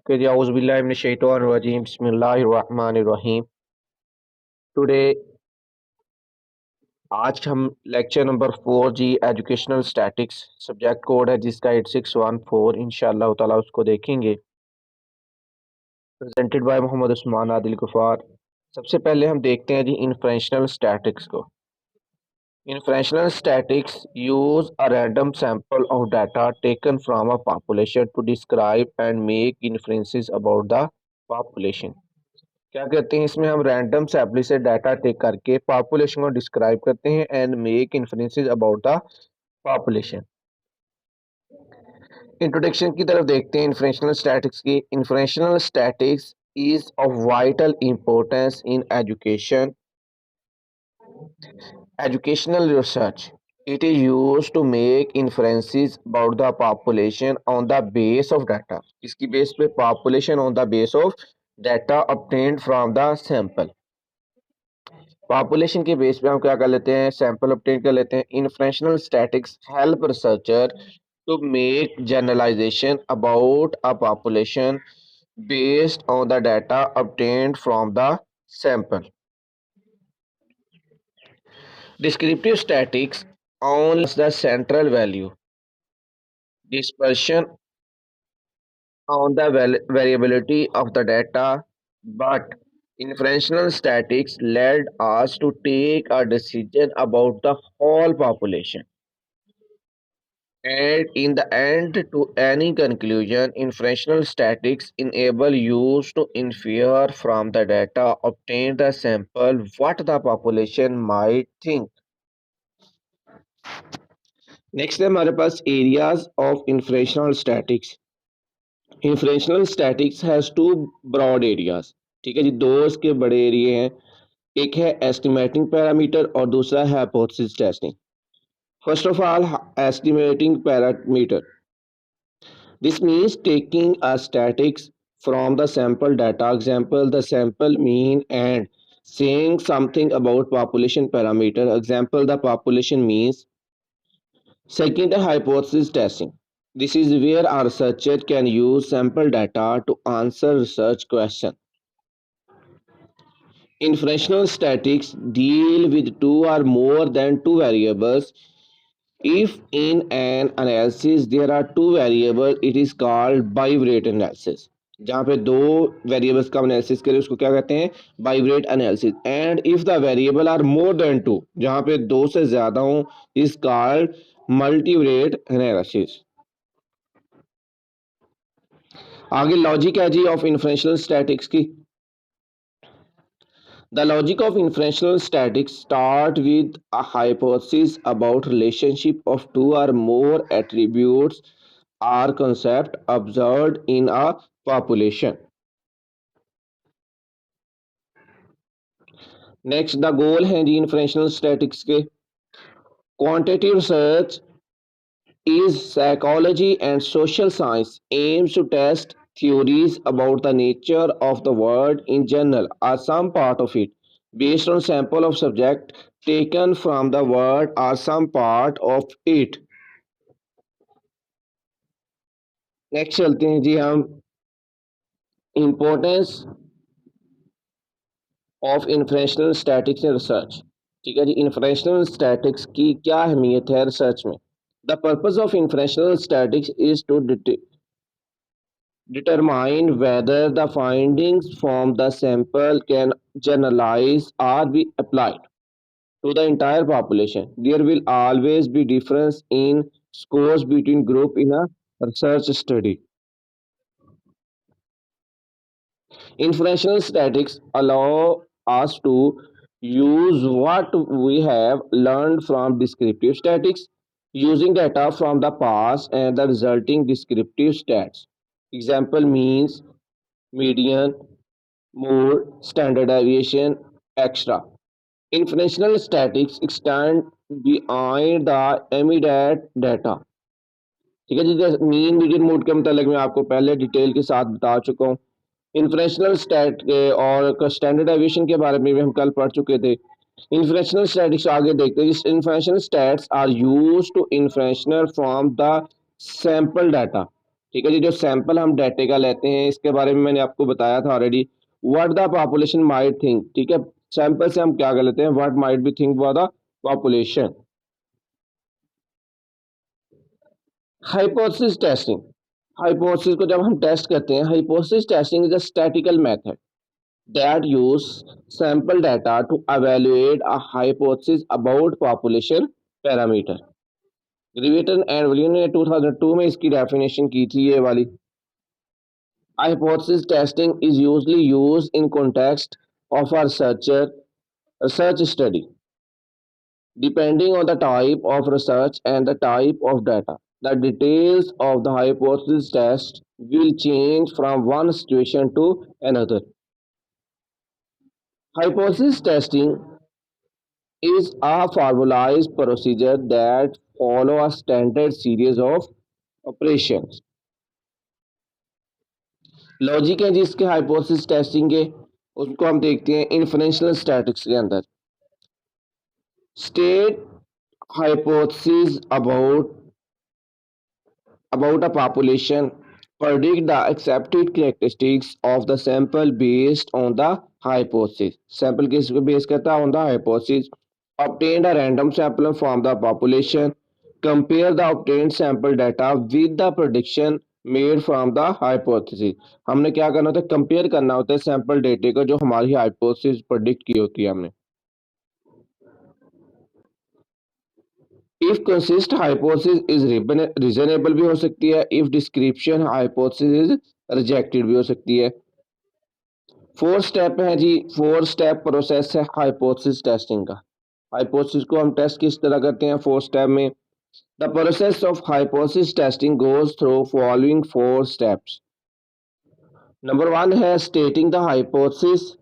Okay, जी औज़ुबिल्लाहि मिनश्शैतानिर्रजीम बिस्मिल्लाहिर्रहमानिर्रहीम। Today आज हम लेक्चर नंबर 4 जी एजुकेशनल स्टैटिक्स सब्जेक्ट कोड है जिसका 8614 इंशाअल्लाह ताला उसको देखेंगे। Presented by Mohammad Usman Adil Ghaffar. सबसे पहले हम देखते हैं जी इन्फ्रेंशनल स्टैटिक्स को। Inferential statistics use a random sample of data taken from a population to describe and make inferences about the population. क्या कहते हैं इसमें हम रैंडम सैंपल से डाटा टेक करके पॉपुलेशन को डिस्क्राइब करते हैं and make inferences about the population. Introduction की तरफ देखते हैं इन्फ्रेंशनल स्टैटिक्स की। Inferential statistics is of vital importance in educational research. It is used to make inferences about the population on the base of data. इसकी base पे population on the base of data obtained from the sample. Population के base पे हम क्या कर लेते हैं, sample obtain कर लेते हैं। Inferential statistics help researcher to make generalization about a population based on the data obtained from the sample. Descriptive statistics on the central value dispersion on the variability of the data, but inferential statistics led us to take a decision about the whole population. And in the end, to any conclusion, inferential statistics enable use to infer from the data obtained the sample what the population might think. Next है हमारे पास areas of inferential statistics. Inferential statistics has two broad areas. ठीक है जी, दो इसके बड़े एरिए हैं। एक है एस्टिमेटिंग पैरामीटर और दूसरा है hypothesis testing. First of all, estimating parameter, this means taking a statics from the sample data, example the sample mean, and saying something about population parameter, example the population means. Second, hypothesis testing. This is where a researcher can use sample data to answer research questions. Inferential statistics deal with two or more than two variables. If in an analysis there are two variables, it is called bivariate analysis. जहाँ पे दो variables का analysis करें उसको क्या कहते हैं, bivariate analysis. And if the variable are more than two, जहाँ पे दो से ज्यादा हो, इज कॉल्ड मल्टीवरेट एनालिसिस। आगे लॉजिक है जी ऑफ इन्फ्रेंशनल स्टैटिक्स की। The logic of inferential statistics start with a hypothesis about relationship of two or more attributes or concept observed in a population. Next, the goal है जी inferential statistics के। Quantitative research is psychology and social science aims to test theories about the nature of the world in general or some part of it based on sample of subject taken from the world or some part of it. Next चलते हैं जी हम importance of inferential statistics in research. ठीक है जी, inferential statistics की क्या अहमियत है रिसर्च में। The purpose of inferential statistics is to determine whether the findings from the sample can generalize or be applied to the entire population. There will always be difference in scores between group in a research study. Inferential statistics allow us to use what we have learned from descriptive statistics using data from the past and the resulting descriptive stats. Example means, median, mode, standard deviation, etc. Inferential statistics extend beyond the immediate data. ठीक है जी, जैसे mean median mode के मतलब मैं आपको पहले detail के साथ बता चुका हूँ। इन्फ्रेंशनल स्टैट और स्टैंडर्ड एविएशन के बारे में भी हम कल पढ़ चुके थे। इन्फ्रेंशनल स्टैटिक्स आगे देखते हैं। Inferential stats are used to inferential from the sample data. ठीक है जी। जो सैंपल हम डाटे का लेते हैं इसके बारे में मैंने आपको बताया था already. What the population might think, ठीक है, सैंपल से हम क्या कर लेते हैं, what might be think for the population. Hypothesis testing, hypothesis को जब हम टेस्ट करते हैं, hypothesis testing is a statistical method that use sample data to evaluate a hypothesis about population parameter। Gravetter and Wallnau ने 2002 में इसकी definition की थी ये वाली। Hypothesis testing is usually used in context of a research study. Depending on the type of research and the type of data, the details of the hypothesis test will change from one situation to another. Hypothesis testing is a formalized procedure that follow a standard series of operations। Logic है जिसके hypothesis testing के, उसको हम देखते हैं inferential statics के अंदर। State hypothesis about a population, predict the accepted characteristics of the sample based on the hypothesis। sample किस पे बेस करता है, on the hypothesis। obtain a random sample from the population, compare the obtained sample data with the prediction made from the hypothesis। हमने क्या करना होता है, compare करना होता है सैंपल डेटे को जो हमारी हाइपोथेसिस प्रेडिक्ट की होती है हमने। If consist hypothesis is reasonable भी हो सकती है, if description hypothesis is rejected भी हो सकती है। फोर स्टेप है जी, फोर स्टेप प्रोसेस है हाइपोथेसिस टेस्टिंग का। हाइपोथेसिस को हम टेस्ट किस तरह करते हैं, फोर स्टेप में। The process of hypothesis testing goes through following four steps. Number one है stating the hypothesis.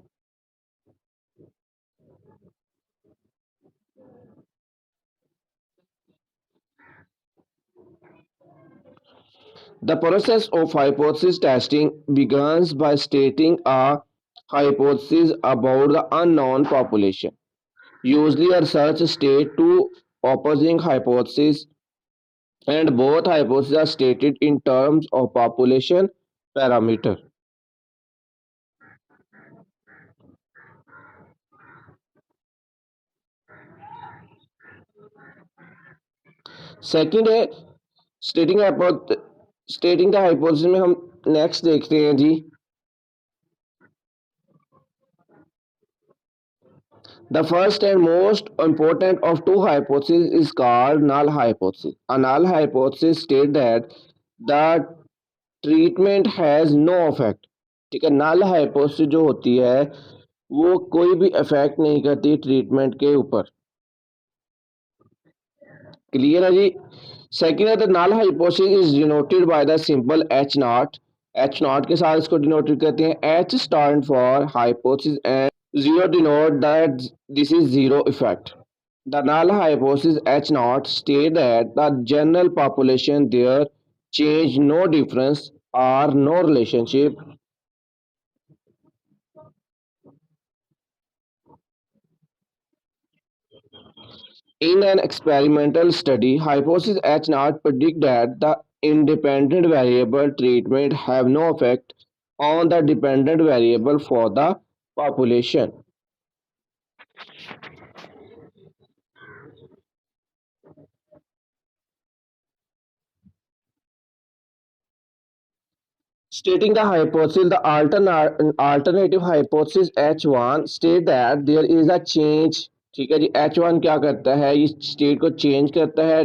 The process of hypothesis testing begins by stating a hypothesis about the unknown population. Usually a research states two opposing hypotheses and both hypotheses are stated in terms of population parameter। Second है stating the hypothesis में हम next देखते हैं जी। The first and most important of two hypotheses is called null hypothesis। A null hypothesis states that the treatment has no effect। ठीक है, null hypothesis जो होती है वो कोई भी इफेक्ट नहीं करती ट्रीटमेंट के ऊपर। क्लियर है जी। सेकेंड है the null hypothesis is denoted by the symbol H naught। H naught के साथ इसको डिनोटेड करते हैं। H stand for hypothesis and zero denote that this is zero effect। The null hypothesis H naught state that the general population there change no difference or no relationship in an experimental study। Hypothesis H naught predict that the independent variable treatment have no effect on the dependent variable for the population। Stating the hypothesis, the alternative hypothesis H1 state that there is a change। ठीक है जी, H1 क्या करता है, इस state को change करता है।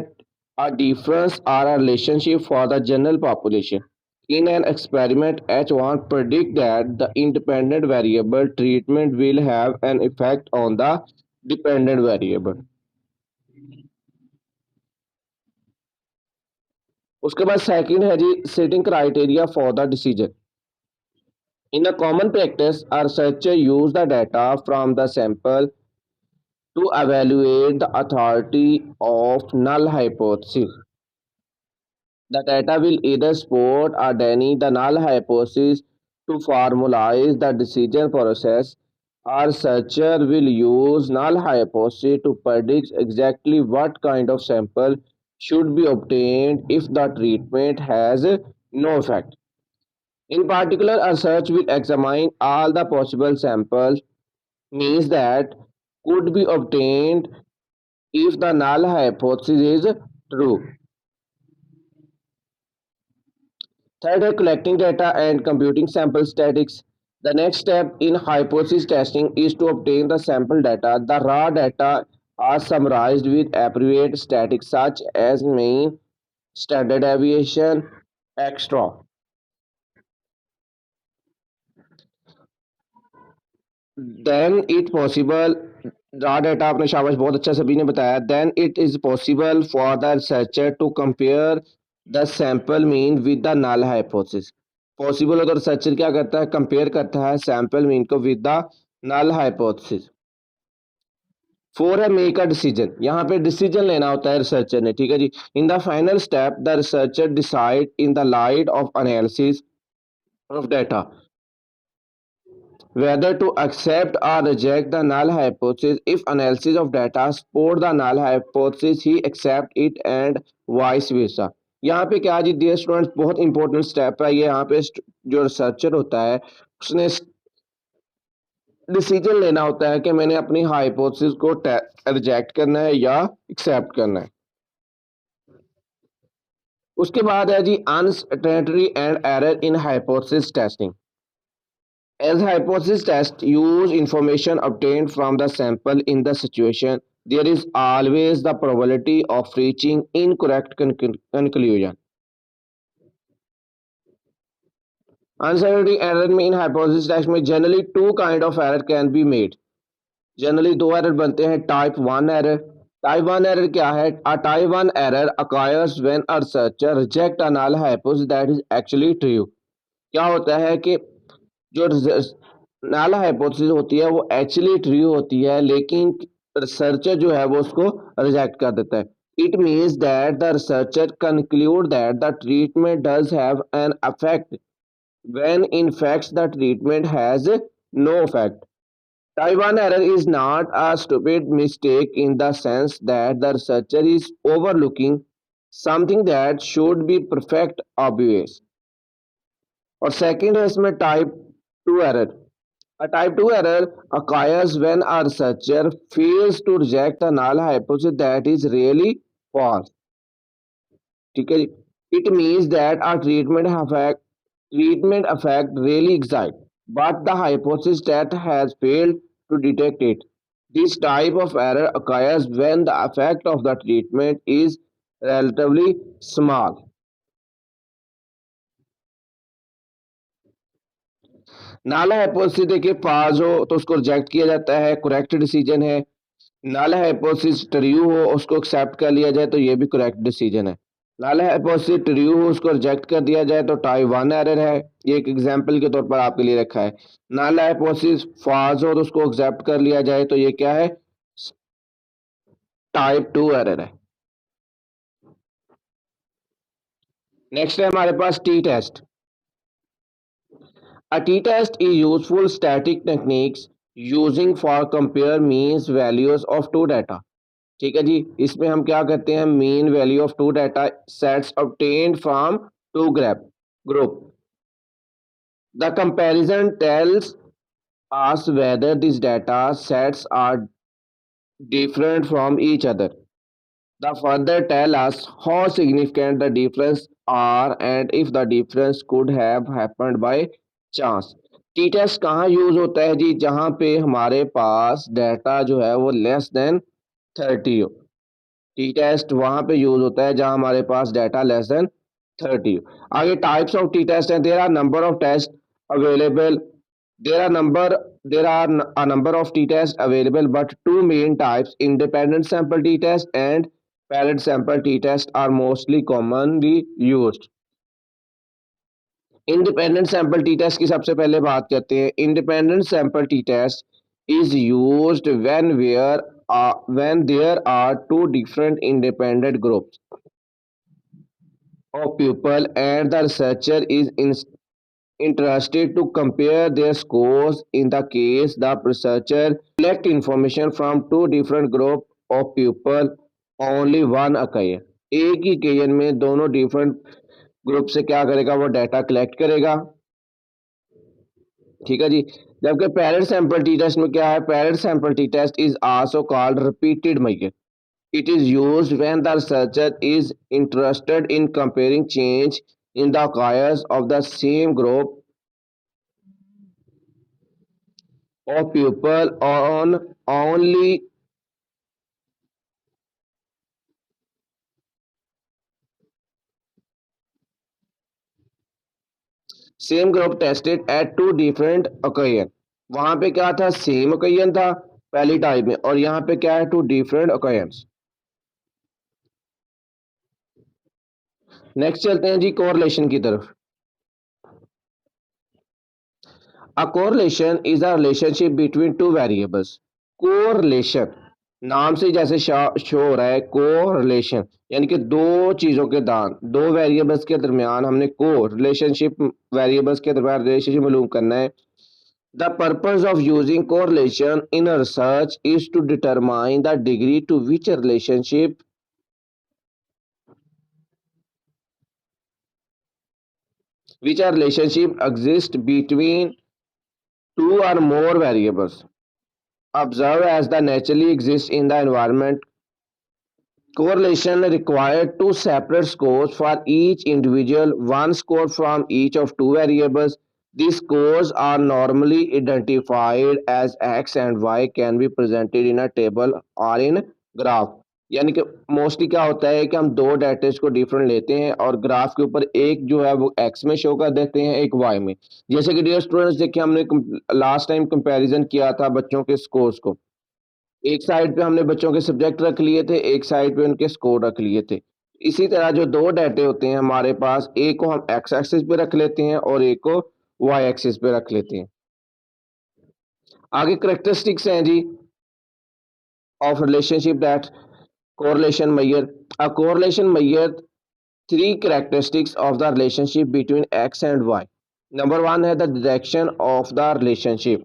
a difference or a relationship for the general population। In an experiment, H1 predict that the independent variable treatment will have an effect on the dependent variable। उसके बाद सेकंड है जी setting criteria for the decision. In a common practice, a researcher use the data from the sample to evaluate the authority of null hypothesis। The data will either support or deny the null hypothesis to formalize the decision process. A researcher will use null hypothesis to predict exactly what kind of sample should be obtained if the treatment has no effect. In particular, a search will examine all the possible samples means that could be obtained if the null hypothesis is true. Third is collecting data and computing sample statics. The next step in hypothesis testing is to obtain the sample data. The raw data are summarized with appropriate statics such as mean, standard deviation, extra. Then it possible raw data आपने शाबाश बहुत अच्छा सभी ने बताया. Then it is possible for the researcher to compare the sample mean with the null hypothesis. Possible हो तो researcher क्या करता है, कंपेयर करता है सैंपल मीन को with the null hypothesis. Four है मेक अ डिसीजन. यहाँ पे डिसीजन लेना होता है रिसर्चर ने. ठीक है जी. In the final step the researcher decide in the light of analysis of data whether to accept or reject the null hypothesis. If analysis of data support the null hypothesis, he accept it and vice versa. यहाँ पे क्या जी dear students बहुत important step है ये. यहाँ पे जो researcher होता है उसने डिसीजन लेना होता है कि मैंने अपनी हाइपोथेसिस को रिजेक्ट करना है या एक्सेप्ट करना है. उसके बाद है जी uncertainty and error in hypothesis testing. As hypothesis tests use information obtained from the sample in the situation, there is always the probability of reaching incorrect conclusion. Uncertainty error में in hypothesis test में generally two kind of error can be made. Generally दो error बनते हैं. Type 1 error. Type 1 error क्या है? A type 1 error occurs when a researcher reject a null hypothesis that is actually true. क्या होता है कि जो नल हाइपोथेसिस होती है वो एक्चुअली ट्रू होती है लेकिन रिसर्चर जो है वो उसको रिजेक्ट कर देता है. It means that the researcher conclude that the treatment does have an effect when in fact the treatment has no effect. Type 1 error is not a stupid mistake in the sense that the researcher is overlooking something that should be perfect obvious. और second है इसमें type 2 error. A type 2 error occurs when a researcher fails to reject a null hypothesis that is really false. ठीक है जी. It means that a treatment effect really exists, but the hypothesis that has failed to detect it. This type of error occurs when the effect of the treatment is relatively small. नाला hypothesis देखिए पास हो तो उसको reject किया जाता है, correct decision है. नाला हाइपोथेसिस ट्रू हो उसको एक्सेप्ट कर लिया जाए तो ये भी करेक्ट डिसीजन है. नाला हाइपोथेसिस ट्रू हो उसको रिजेक्ट कर दिया जाए तो टाइप 1 एरर है. ये एक एग्जांपल के तौर पर आपके लिए रखा है. नाला हाइपोथेसिस फॉल्स हो तो उसको एक्सेप्ट कर लिया जाए तो ये क्या है, टाइप 2 एरर है. नेक्स्ट है हमारे पास T test. A t-test is useful static techniques using for compare means values of two data. ठीक है जी. इसमें हम क्या करते हैं, mean value of two data sets obtained from two group. The comparison tells us whether these data sets are different from each other. The further tell us how significant the difference are and if the difference could have happened by chance. T test कहाँ use होता है जी, जहाँ पे हमारे पास data जो है वो less than 30 हो. टी टेस्ट वहाँ पे यूज होता है जहाँ हमारे पास डाटा लेस देन 30 हो. आगे टाइप्स ऑफ टी टेस्ट हैं. There are number of test available. There are a number of t-tests available, but two main types, independent sample t-test and paired sample t-test, are mostly commonly used. Independent sample T test की सबसे पहले बात करते हैं. Independent sample T test is used when there are two different independent groups of people and the researcher is interested to compare their scores. In the case the researcher collect information from two different group of people, only one occur. एक ही केजन में दोनों different group से क्या करेगा, वो data collect करेगा। ठीक है जी। जबकि पैरेंट सैंपल टी टेस्ट में क्या है, paired sample T test is also called repeated measure. It is used when the researcher is interested in comparing change in the choice of the same group of people on only same group tested at two different occasion। वहां पे क्या था, same occasion था पहली type में, और यहाँ पे क्या है, टू डिफरेंट occasions। नेक्स्ट चलते हैं जी कोरिलेशन की तरफ। A correlation is a relationship between two variables। Correlation नाम से जैसे शो हो रहा है, कोरिलेशन यानी कि दो चीजों के दान, दो वेरिएबल्स के दरमियान हमने को रिलेशनशिप, वेरिएबल्स के दरमियान रिलेशनशिप मालूम करना है। The purpose of using correlation in research is to determine the degree to which relationship exist between two or more variables observed as the naturally exist in the environment। Correlation required two separate scores for each individual, one score from each of two variables. These scores are normally identified as x and y, can be presented in a table or in graph। यानी कि mostly क्या होता है कि हम दो डाटेज को different लेते हैं और ग्राफ के ऊपर एक जो है वो एक्स में शो कर देते हैं, एक वाई में। जैसे कि डियर स्टूडेंट्स देखिए, हमने लास्ट टाइम कंपैरिजन किया था बच्चों के स्कोर्स को। एक साइड पे हमने बच्चों के सब्जेक्ट रख लिए थे, एक साइड पे उनके स्कोर रख लिए थे। इसी तरह जो दो डाटे होते हैं हमारे पास, एक को हम एक्स एक्सिस पे रख लेते हैं और एक को वाई एक्सिस पे रख लेते हैं। आगे करेक्टरिस्टिक्स हैं जी of relationship that correlation measure. A correlation measure three characteristics of the relationship between x and y। Number one है the direction of the relationship.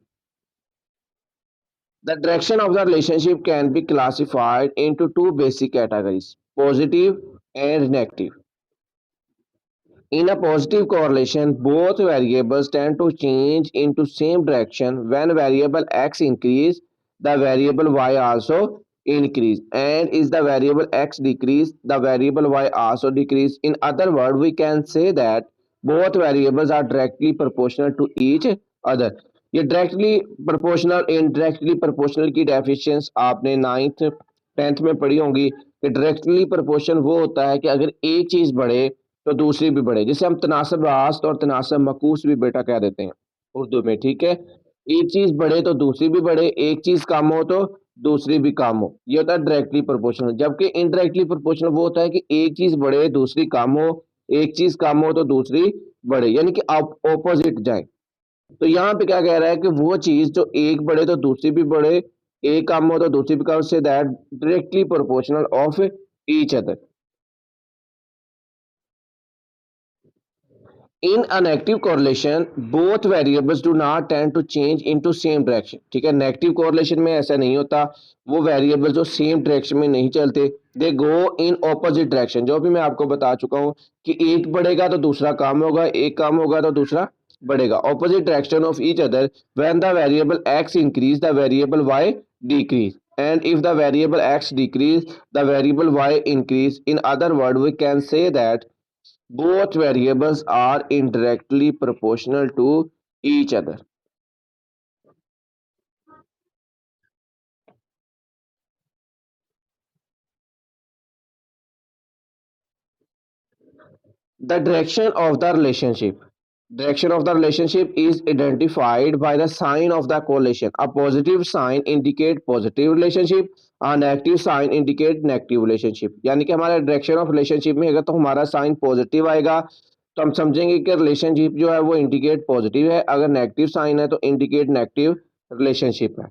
The direction of the relationship can be classified into two basic categories, positive and negative। In a positive correlation, both variables tend to change into same direction. When variable x increase, the variable y also increase, and is the variable x decrease, the variable y also decrease। In other words, we can say that both variables are directly proportional to each other। ये directly proportional indirectly proportional की definitions आपने ninth tenth में पढ़ी होंगी कि directly proportion वो होता है कि अगर एक चीज बढ़े तो दूसरी भी बढ़े, जिसे हम तनासब रास्त और तनासब मकूस भी बेटा कह देते हैं उर्दू में। ठीक है, एक चीज बढ़े तो दूसरी भी बढ़े, एक चीज कम हो तो दूसरी भी कम हो, ये होता है डायरेक्टली प्रोपोर्शनल। जबकि इनडायरेक्टली प्रोपोर्शनल वो होता है कि एक चीज बढ़े दूसरी कम हो, एक चीज कम हो तो दूसरी बढ़े, यानी कि आप ऑपोजिट जाए। तो यहाँ पे क्या कह रहा है कि वो चीज जो एक बढ़े तो दूसरी भी बढ़े, एक कम हो तो दूसरी भी कम, से that directly proportional of each other. In a negative correlation, both variables do not tend to change into same direction। ठीक है, नेगेटिव कोरिलेशन में ऐसा नहीं होता, वो वेरिएबल जो सेम डायरेक्शन में नहीं चलते, दे गो इन ऑपोजिट डायरेक्शन। जो भी मैं आपको बता चुका हूँ कि एक बढ़ेगा तो दूसरा कम होगा, एक कम होगा तो दूसरा बढ़ेगा, opposite direction of each other. When the variable x increase, the variable y decrease, and if the variable x decrease, the variable y increase। In other words, we can say that both variables are indirectly proportional to each other। The direction of the relationship, direction of the relationship is identified by the sign of the correlation। A positive sign indicate positive relationship, a negative sign indicate negative relationship। यानी कि हमारा direction of relationship में अगर तो हमारा sign positive आएगा तो हम समझेंगे कि रिलेशनशिप जो है वो इंडिकेट पॉजिटिव है, अगर नेगेटिव साइन है तो इंडिकेट नेगेटिव रिलेशनशिप है।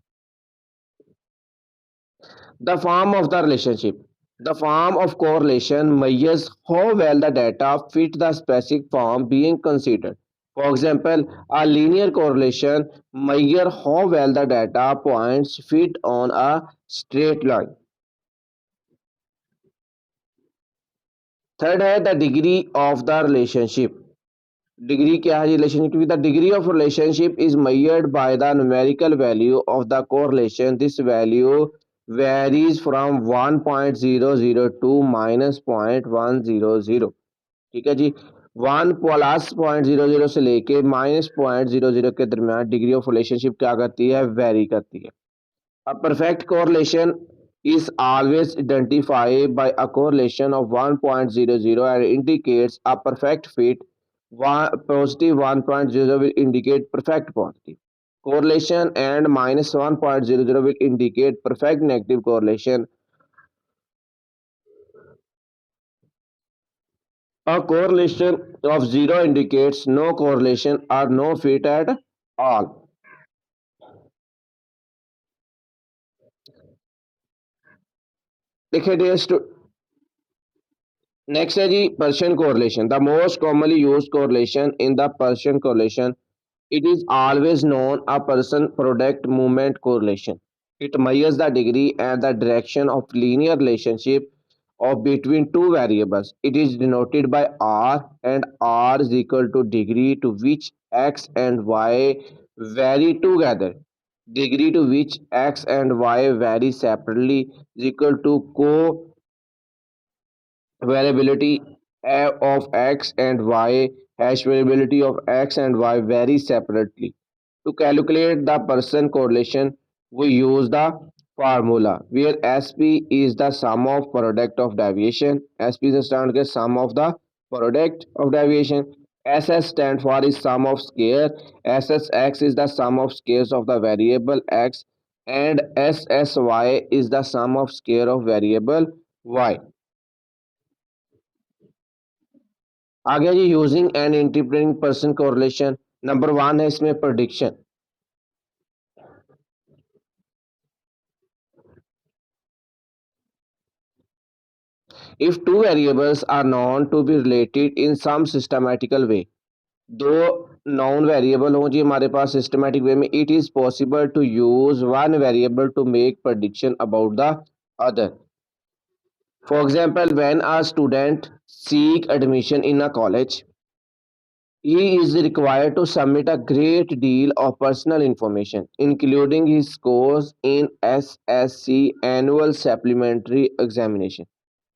The form of the relationship, the form of correlation measures how well the data fit the specific form being considered। For example, a linear correlation measures how well the data points fit on a straight line। Third है the degree of the relationship. Degree क्या है relationship की? The degree of relationship is measured by the numerical value of the correlation. This value varies from 1.002 minus 0.100। ठीक है जी, 1 + 0.00 से लेके -0.00 के दरमियान डिग्री ऑफ रिलेशनशिप क्या करती है? वेरी करती है। A perfect correlation is always identified by a correlation of 1.00 and indicates a perfect fit. Positive 1.00 will indicate perfect positive correlation and minus 1.00 will indicate perfect negative correlation. A correlation of 0 indicates no correlation or no fit at all. देखिए dear, next है जी Pearson correlation. The most commonly used correlation in the Pearson correlation, it is always known a person product movement correlation. It measures the degree and the direction of linear relationship of between two variables. It is denoted by r, and r is equal to degree to which x and y vary together. Degree to which x and y vary separately is equal to co variability of x and y. Hash variability of x and y vary separately. To calculate the Pearson correlation, we use the formula where SP is the sum of product of deviation. SP is the standard के sum of the product of deviation. SS stand for is sum of square. SSX is the sum of squares of the variable x, and SSY is the sum of square of variable y. आगे जी using and interpreting Pearson correlation. Number 1 है इसमें prediction. If two variables are known to be related in some systematical way, दो known variable हों जी हमारे पास systematic way में, it is possible to use one variable to make prediction about the other. For example, when a student seek admission in a college, he is required to submit a great deal of personal information, including his scores in SSC annual supplementary examination.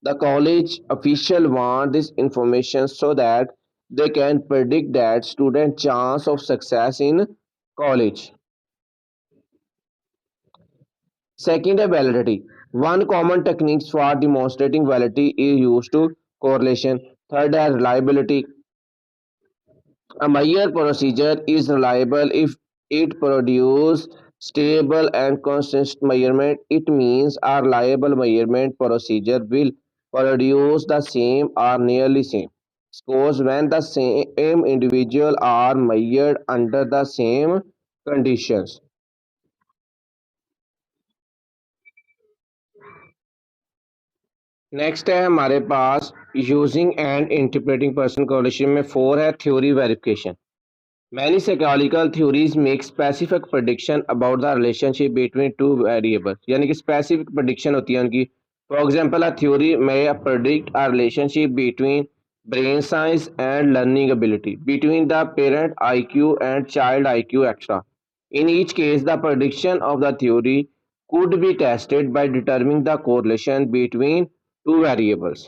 The college official want this information so that they can predict that student chance of success in college. Second, validity. One common technique for demonstrating validity is used to correlation. Third, reliability. A Meyer procedure is reliable if it produces stable and consistent measurement. It means a reliable measurement procedure will produce the same or nearly same scores when the same individual are measured under the same conditions. Next है हमारे पास using and interpreting Pearson correlation में 4 है theory verification. Many psychological theories make specific prediction about the relationship between two variables, यानी कि specific prediction होती है उनकी। For example, a theory may predict a relationship between brain size and learning ability, between the parent IQ and child IQ, etc. In each case, the prediction of the theory could be tested by determining the correlation between two variables.